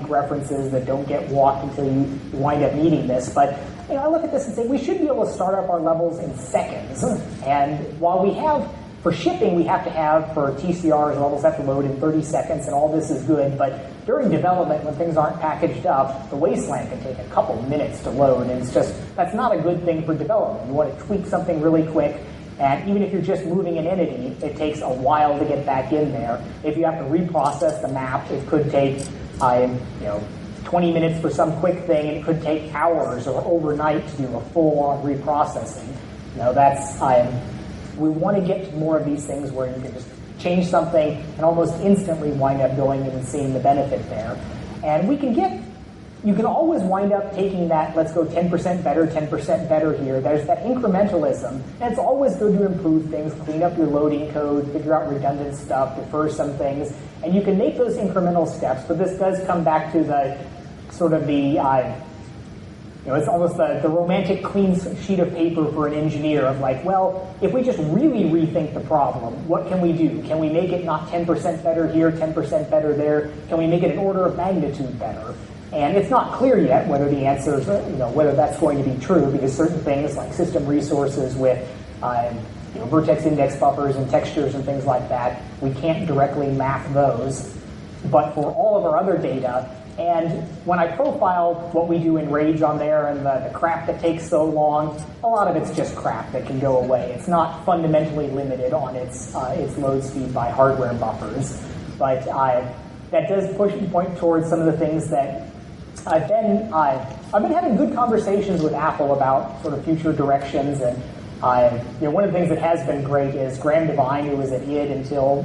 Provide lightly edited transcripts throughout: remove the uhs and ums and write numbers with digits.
weak references that don't get walked until you wind up needing this. But I look at this and say we should be able to start up our levels in seconds. And while we have, for shipping, we have to have, for TCRs, levels have to load in 30 seconds, and all this is good. But during development, when things aren't packaged up, the wasteland can take a couple minutes to load. And that's not a good thing for development. You want to tweak something really quick. And even if you're just moving an entity, it takes a while to get back in there. If you have to reprocess the map, it could take 20 minutes for some quick thing, and it could take hours or overnight to do a full-on reprocessing. We want to get to more of these things where you can just change something and almost instantly wind up going in and seeing the benefit there. And you can always wind up taking that, let's go 10% better here. There's that incrementalism, and it's always good to improve things, clean up your loading code, figure out redundant stuff, defer some things, and you can make those incremental steps, but this does come back to the sort of it's almost the romantic clean sheet of paper for an engineer of like, well, if we just really rethink the problem, what can we do? Can we make it not 10% better here, 10% better there? Can we make it an order of magnitude better? And it's not clear yet whether the answer is, whether that's going to be true, because certain things like system resources with vertex index buffers and textures and things like that, we can't directly map those. But for all of our other data, and when I profile what we do in Rage on there and the crap that takes so long, a lot of it's just crap that can go away. It's not fundamentally limited on its load speed by hardware buffers. But that does point towards some of the things that I've been having good conversations with Apple about sort of future directions. And one of the things that has been great is Graham Devine, who was at id until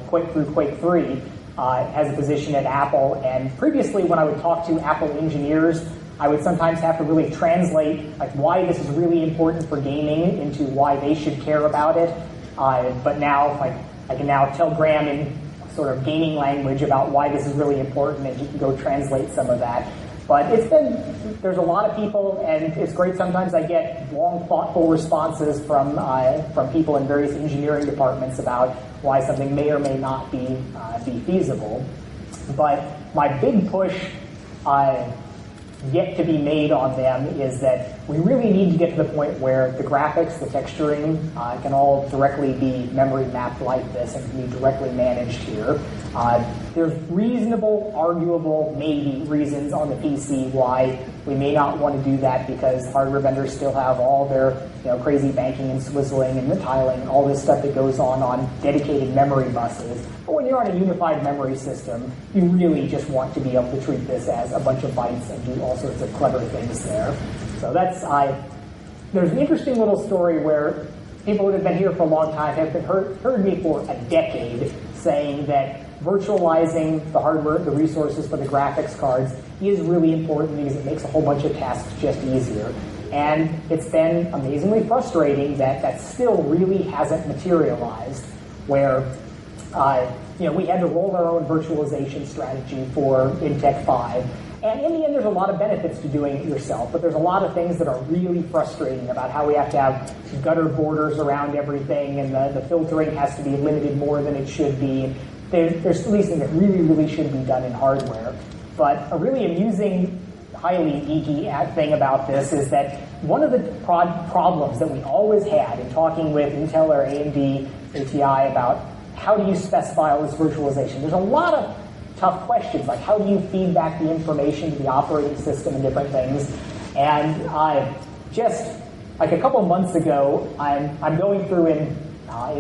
Quake through Quake 3, has a position at Apple, and previously when I would talk to Apple engineers, I would sometimes have to really translate like why this is really important for gaming into why they should care about it. But now, I can now tell Graham in sort of gaming language about why this is really important, and he can go translate some of that. But there's a lot of people, and it's great. Sometimes I get long, thoughtful responses from people in various engineering departments about why something may or may not be feasible. But my big push yet to be made on them is that we really need to get to the point where the graphics, the texturing can all directly be memory mapped like this and can be directly managed here. There's reasonable, arguable, maybe reasons on the PC why we may not want to do that, because hardware vendors still have all their crazy banking and swizzling and the tiling and all this stuff that goes on dedicated memory buses. But when you're on a unified memory system, you really just want to be able to treat this as a bunch of bytes and do all sorts of clever things there. So there's an interesting little story where people that have been here for a long time have heard me for a decade saying that virtualizing the hardware, the resources for the graphics cards is really important because it makes a whole bunch of tasks just easier. And it's been amazingly frustrating that still really hasn't materialized, where we had to roll our own virtualization strategy for Intech 5. And in the end, there's a lot of benefits to doing it yourself, but there's a lot of things that are really frustrating about how we have to have gutter borders around everything, and the filtering has to be limited more than it should be. There's these things that really, really should be done in hardware. But a really amusing, highly geeky thing about this is that one of the problems that we always had in talking with Intel or AMD, ATI about how do you specify all this virtualization, there's a lot of tough questions, like how do you feed back the information to the operating system and different things. And just like a couple months ago, I'm going through in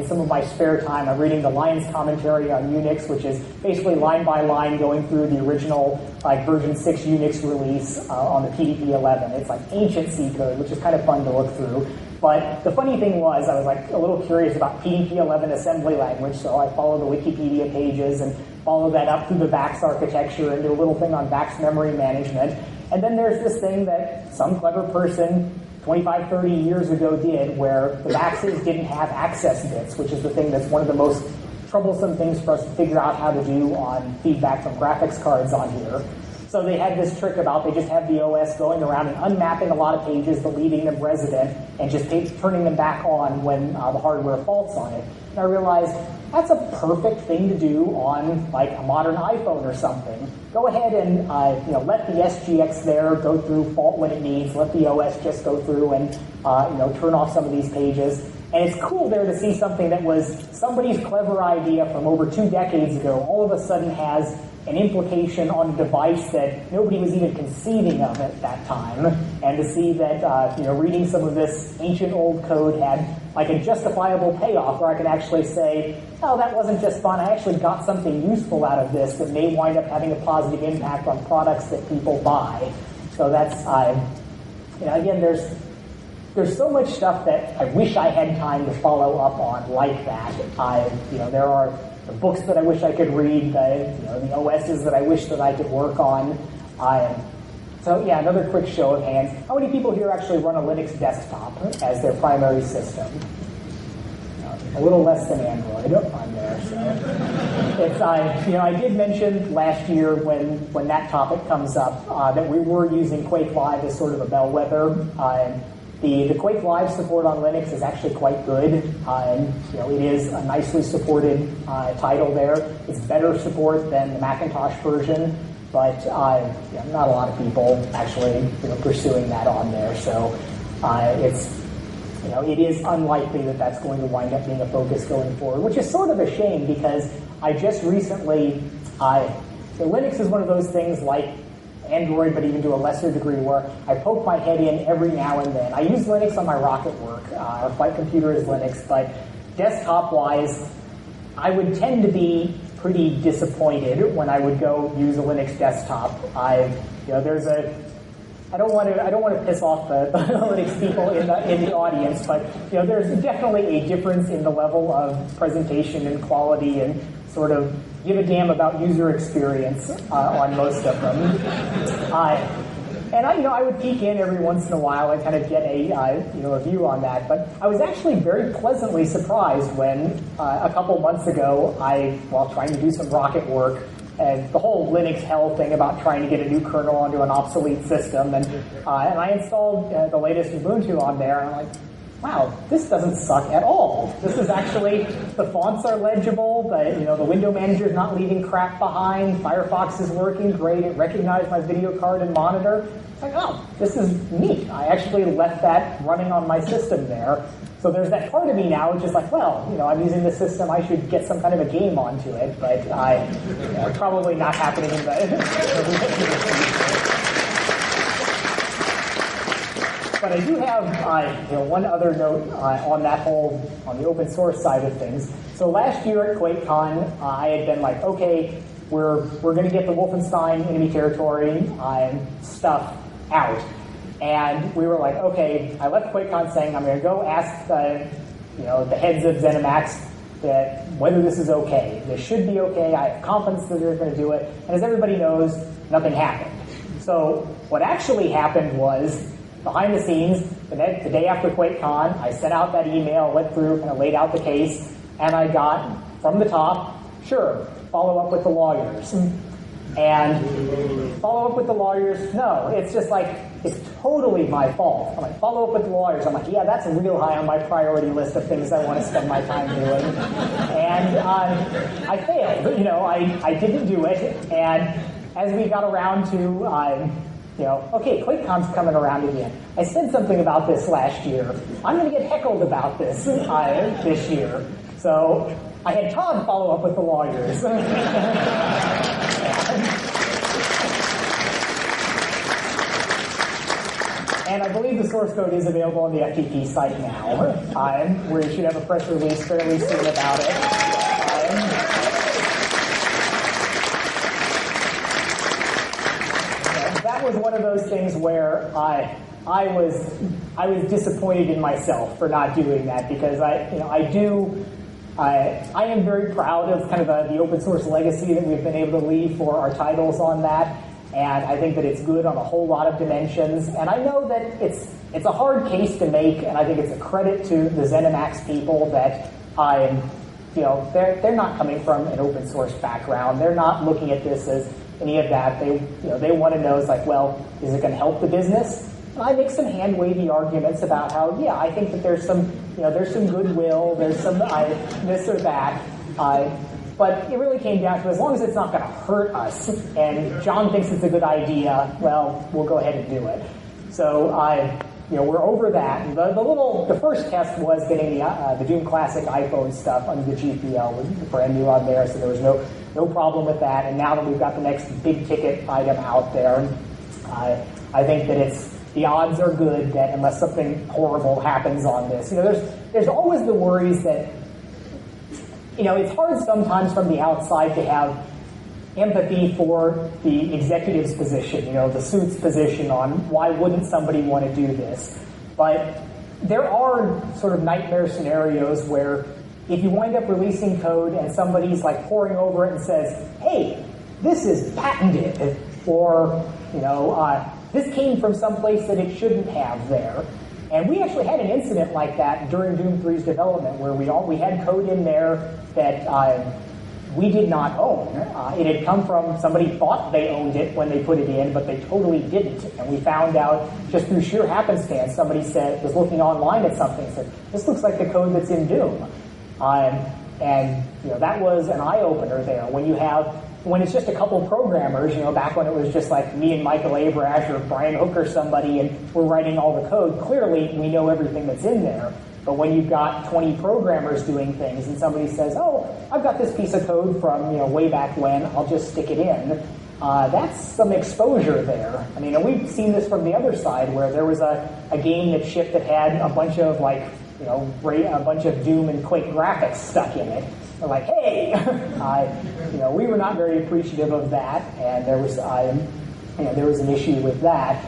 some of my spare time, I'm reading the Lion's commentary on Unix, which is basically line by line going through the original version 6 Unix release on the PDP-11. It's like ancient C code, which is kind of fun to look through. But the funny thing was, I was a little curious about PDP-11 assembly language, so I followed the Wikipedia pages and followed that up through the VAX architecture and did a little thing on VAX memory management. And then there's this thing that some clever person 25, 30 years ago did, where the VAXs didn't have access bits, which is the thing that's one of the most troublesome things for us to figure out how to do on feedback from graphics cards on here. So they had this trick about they just have the OS going around and unmapping a lot of pages, but leaving them resident, and just turning them back on when the hardware faults on it. And I realized that's a perfect thing to do on like a modern iPhone or something. Go ahead and let the SGX there go through fault when it needs. Let the OS just go through and turn off some of these pages. And it's cool there to see something that was somebody's clever idea from over 2 decades ago all of a sudden has an implication on a device that nobody was even conceiving of at that time. And to see that, reading some of this ancient old code had like a justifiable payoff where I could actually say, oh, that wasn't just fun. I actually got something useful out of this that may wind up having a positive impact on products that people buy. So that's, again, there's so much stuff that I wish I had time to follow up on like that. There are the books that I wish I could read, the OSs that I wish that I could work on. So yeah, another quick show of hands. How many people here actually run a Linux desktop as their primary system? A little less than Android on there. So it's, I did mention last year when that topic comes up that we were using Quake Live as sort of a bellwether. The Quake Live support on Linux is actually quite good. It is a nicely supported title there. It's better support than the Macintosh version, but not a lot of people actually pursuing that on there. So it is unlikely that that's going to wind up being a focus going forward, which is sort of a shame because I just recently, Linux is one of those things like Android, but even to a lesser degree, where I poke my head in every now and then. I use Linux on my rocket work. Our flight computer is Linux, but desktop-wise, I would tend to be pretty disappointed when I would go use a Linux desktop. I don't want to piss off the Linux people in the audience, but there's definitely a difference in the level of presentation and quality and sort of give a damn about user experience on most of them. And I would peek in every once in a while and kind of get a view on that. But I was actually very pleasantly surprised when a couple months ago, while trying to do some rocket work, and the whole Linux hell thing about trying to get a new kernel onto an obsolete system, and I installed the latest Ubuntu on there, and I'm like, wow, this doesn't suck at all. This is actually, the fonts are legible, the window manager is not leaving crap behind, Firefox is working great, it recognized my video card and monitor. It's like, oh, this is neat. I actually left that running on my system there. So there's that part of me now, which is like, well, I'm using the system, I should get some kind of a game onto it, but probably not happening in the But I do have one other note on the open source side of things. So last year at QuakeCon, I had been like, okay, we're going to get the Wolfenstein enemy territory stuff out. And we were like, okay, I left QuakeCon saying I'm going to go ask the heads of ZeniMax that whether this is okay. This should be okay. I have confidence that they're going to do it. And as everybody knows, nothing happened. So what actually happened was, behind the scenes, the day after QuakeCon, I sent out that email, went through, kind of laid out the case, and I got, from the top, sure, follow up with the lawyers. And follow up with the lawyers, no, it's just like, it's totally my fault. I'm like, follow up with the lawyers. I'm like, yeah, that's real high on my priority list of things I want to spend my time doing. And I failed, I didn't do it. And as we got around to, okay, QuakeCon's coming around again. I said something about this last year. I'm going to get heckled about this this year. So I had Todd follow up with the lawyers. And I believe the source code is available on the FTP site now, where you should have a press release fairly soon about it. That was one of those things where I was disappointed in myself for not doing that, because I am very proud of kind of the open source legacy that we've been able to leave for our titles on that, and I think that it's good on a whole lot of dimensions. And I know that it's a hard case to make, and I think it's a credit to the ZeniMax people that they're not coming from an open source background. They're not looking at this as any of that. They want to know, is like, well, is it going to help the business? And I make some hand-wavy arguments about how, yeah, I think that there's some goodwill, there's some this or that. But it really came down to, as long as it's not going to hurt us, and John thinks it's a good idea, well, we'll go ahead and do it. So we're over that. The first test was getting the Doom Classic iPhone stuff under the GPL, with brand new on there, so there was no problem with that. And now that we've got the next big ticket item out there, I think that the odds are good that unless something horrible happens on this, there's always the worries that, it's hard sometimes from the outside to have empathy for the executive's position, the suit's position on why wouldn't somebody want to do this. But there are sort of nightmare scenarios where if you wind up releasing code and somebody's like poring over it and says, hey, this is patented, or, this came from someplace that it shouldn't have there. And we actually had an incident like that during Doom 3's development where we had code in there that we did not own. It had come from somebody thought they owned it when they put it in, but they totally didn't. And we found out just through sheer happenstance, somebody was looking online at something and said, this looks like the code that's in Doom. And that was an eye-opener there. When it's just a couple programmers, back when it was just like me and Michael Abrash or Brian Hook or somebody, and we're writing all the code, clearly we know everything that's in there. But when you've got 20 programmers doing things and somebody says, oh, I've got this piece of code from way back when, I'll just stick it in, that's some exposure there. I mean, and we've seen this from the other side where there was a game that shipped that had a bunch of a bunch of Doom and Quake graphics stuck in it. They're like, hey, we were not very appreciative of that, and there was an issue with that.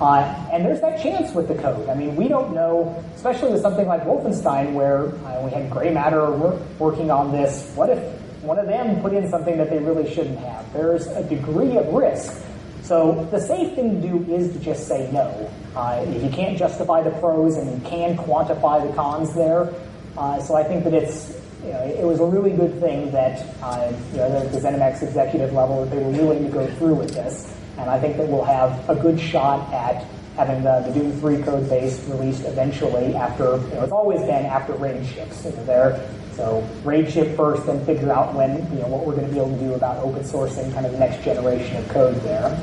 And there's that chance with the code. I mean, we don't know, especially with something like Wolfenstein, where we had Gray Matter working on this. What if one of them put in something that they really shouldn't have? There's a degree of risk. So the safe thing to do is to just say no. If you can't justify the pros and you can quantify the cons there, so I think that it was a really good thing that the ZeniMax executive level, that they were willing to go through with this. And I think that we'll have a good shot at having the Doom 3 code base released eventually after, it's always been after RAID ships. So RAID ship first, then figure out when, what we're going to be able to do about open sourcing kind of the next generation of code there.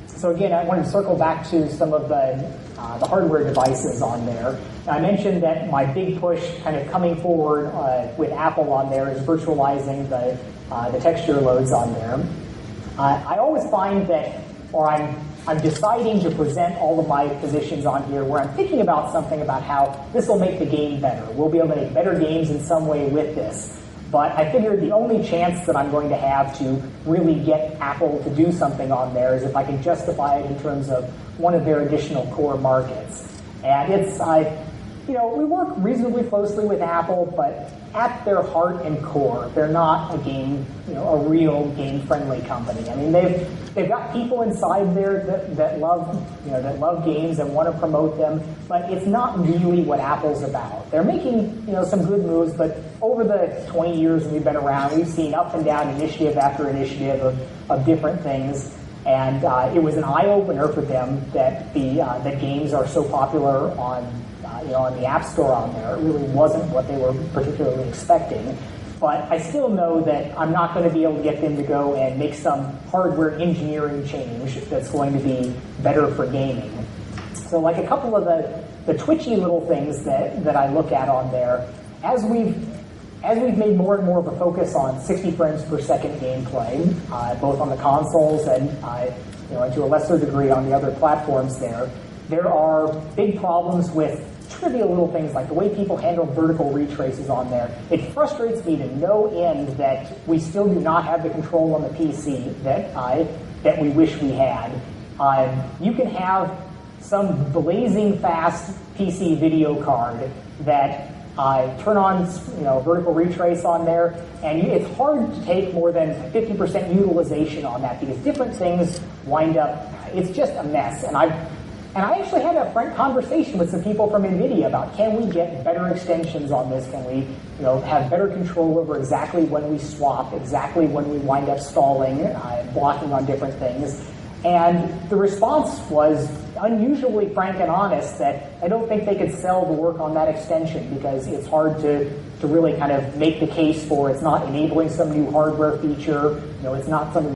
So again, I wanted to circle back to some of the hardware devices on there. Now, I mentioned that my big push kind of coming forward with Apple on there is virtualizing the texture loads on there. I always find that, or I'm deciding to present all of my positions on here where I'm thinking about something about how this will make the game better. We'll be able to make better games in some way with this. But I figured the only chance that I'm going to have to really get Apple to do something on there is if I can justify it in terms of one of their additional core markets. And we work reasonably closely with Apple, but at their heart and core, they're not a real game-friendly company. I mean, they've got people inside there that love games and want to promote them, but it's not really what Apple's about. They're making some good moves, but over the 20 years we've been around, we've seen up and down initiative after initiative of different things, and it was an eye-opener for them that that games are so popular on the App Store on there. It really wasn't what they were particularly expecting. But I still know that I'm not going to be able to get them to go and make some hardware engineering change that's going to be better for gaming. So like a couple of the twitchy little things that I look at on there, as we've made more and more of a focus on 60 frames per second gameplay, both on the consoles and to a lesser degree on the other platforms there are big problems with trivial little things like the way people handle vertical retraces on there. It frustrates me to no end that we still do not have the control on the PC that we wish we had. You can have some blazing fast PC video card that turn on vertical retrace on there, and it's hard to take more than 50% utilization on that because different things wind up, it's just a mess. And I actually had a frank conversation with some people from NVIDIA about, can we get better extensions on this? Can we, have better control over exactly when we swap, exactly when we wind up stalling, blocking on different things? And the response was unusually frank and honest that I don't think they could sell the work on that extension because it's hard to to really kind of make the case for it's not enabling some new hardware feature, it's not some